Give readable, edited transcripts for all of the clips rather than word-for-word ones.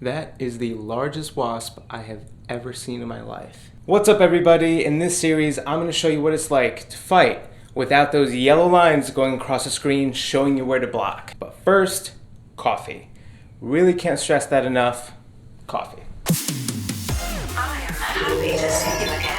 That is the largest wasp I have ever seen in my life. What's up, everybody? In this series, I'm going to show you what it's like to fight without those yellow lines going across the screen showing you where to block. But first, coffee. Really can't stress that enough. Coffee. I am happy to see you again.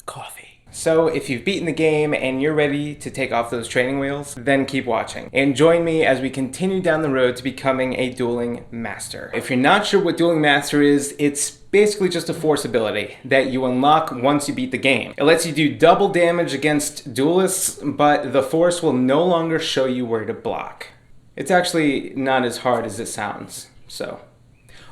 Coffee. So if you've beaten the game and you're ready to take off those training wheels, then keep watching. And join me as we continue down the road to becoming a Dueling Master. If you're not sure what Dueling Master is, it's basically just a force ability that you unlock once you beat the game. It lets you do double damage against duelists, but the force will no longer show you where to block. It's actually not as hard as it sounds, so.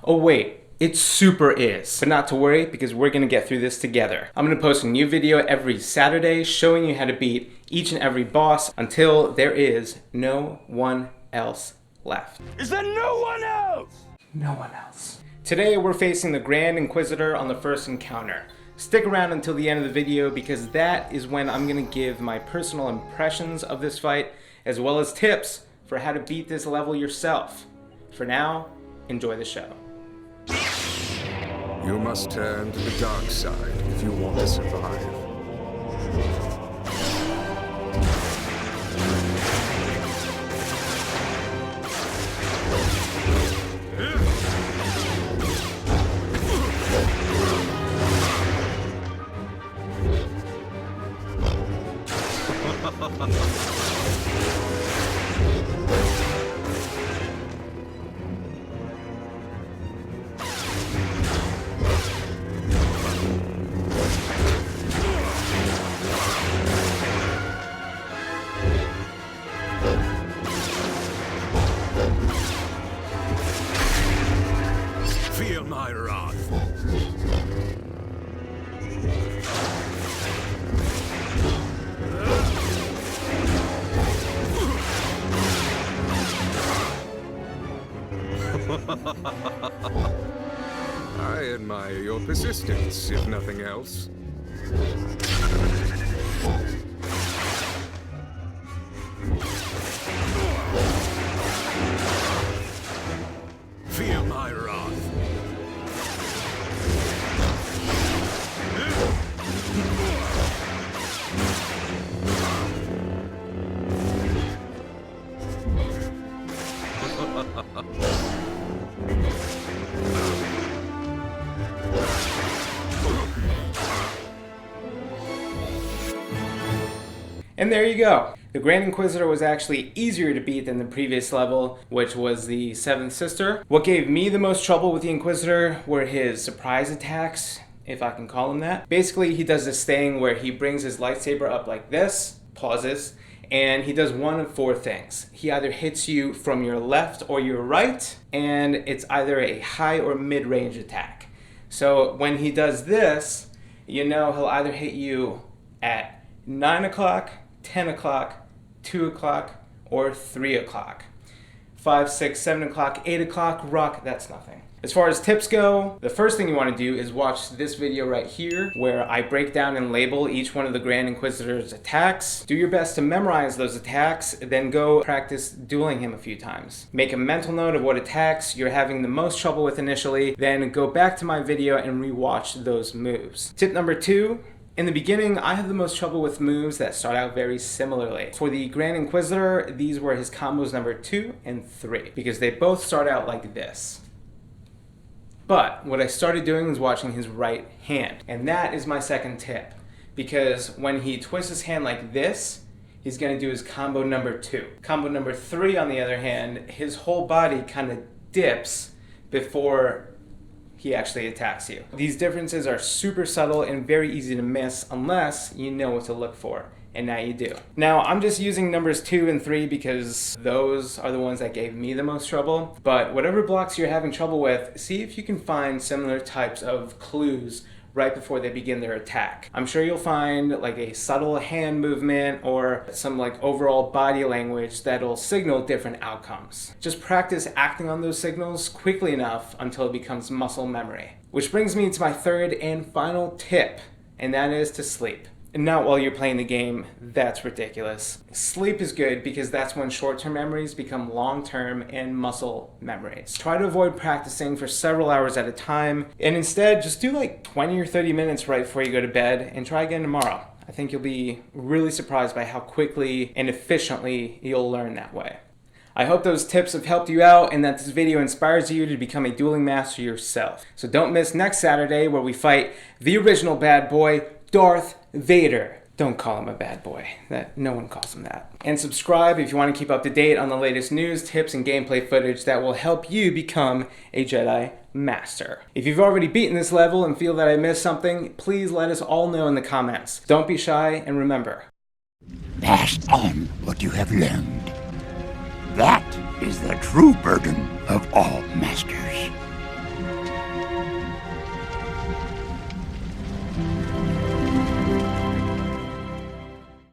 Oh wait, it super is. But not to worry, because we're gonna get through this together. I'm gonna post a new video every Saturday showing you how to beat each and every boss until there is no one else left. Is there no one else? No one else. Today we're facing the Grand Inquisitor on the first encounter. Stick around until the end of the video because that is when I'm gonna give my personal impressions of this fight as well as tips for how to beat this level yourself. For now, enjoy the show. You must turn to the dark side if you want to survive. Feel my wrath. I admire your persistence, if nothing else. Feel my wrath. And there you go. The Grand Inquisitor was actually easier to beat than the previous level, which was the Seventh Sister. What gave me the most trouble with the Inquisitor were his surprise attacks, if I can call him that. Basically, he does this thing where he brings his lightsaber up like this, pauses, and he does one of four things. He either hits you from your left or your right, and it's either a high or mid-range attack. So when he does this, you know he'll either hit you at 9 o'clock, 10 o'clock, 2 o'clock, or 3 o'clock. 5, 6, 7 o'clock, 8 o'clock, rock, that's nothing. As far as tips go, the first thing you want to do is watch this video right here where I break down and label each one of the Grand Inquisitor's attacks. Do your best to memorize those attacks, then go practice dueling him a few times. Make a mental note of what attacks you're having the most trouble with initially, then go back to my video and rewatch those moves. Tip number 2. In the beginning, I have the most trouble with moves that start out very similarly. For the Grand Inquisitor, these were his combos number 2 and 3, because they both start out like this. But what I started doing was watching his right hand, and that is my second tip, because when he twists his hand like this, he's going to do his combo number 2. Combo number 3, on the other hand, his whole body kind of dips before he actually attacks you. These differences are super subtle and very easy to miss unless you know what to look for, and now you do. Now, I'm just using numbers 2 and 3 because those are the ones that gave me the most trouble, but whatever blocks you're having trouble with, see if you can find similar types of clues right before they begin their attack. I'm sure you'll find like a subtle hand movement or some like overall body language that'll signal different outcomes. Just practice acting on those signals quickly enough until it becomes muscle memory. Which brings me to my third and final tip, and that is to sleep. not while you're playing the game. That's ridiculous. Sleep is good because that's when short-term memories become long-term and muscle memories. Try to avoid practicing for several hours at a time, and instead just do like 20 or 30 minutes right before you go to bed and try again tomorrow. I think you'll be really surprised by how quickly and efficiently you'll learn that way. I hope those tips have helped you out and that this video inspires you to become a dueling master yourself. So don't miss next Saturday where we fight the original bad boy, Darth Vader. Don't call him a bad boy. No one calls him that. And subscribe if you want to keep up to date on the latest news, tips, and gameplay footage that will help you become a Jedi Master. If you've already beaten this level and feel that I missed something, please let us all know in the comments. Don't be shy, and remember, Pass on what you have learned. That is the true burden of all masters.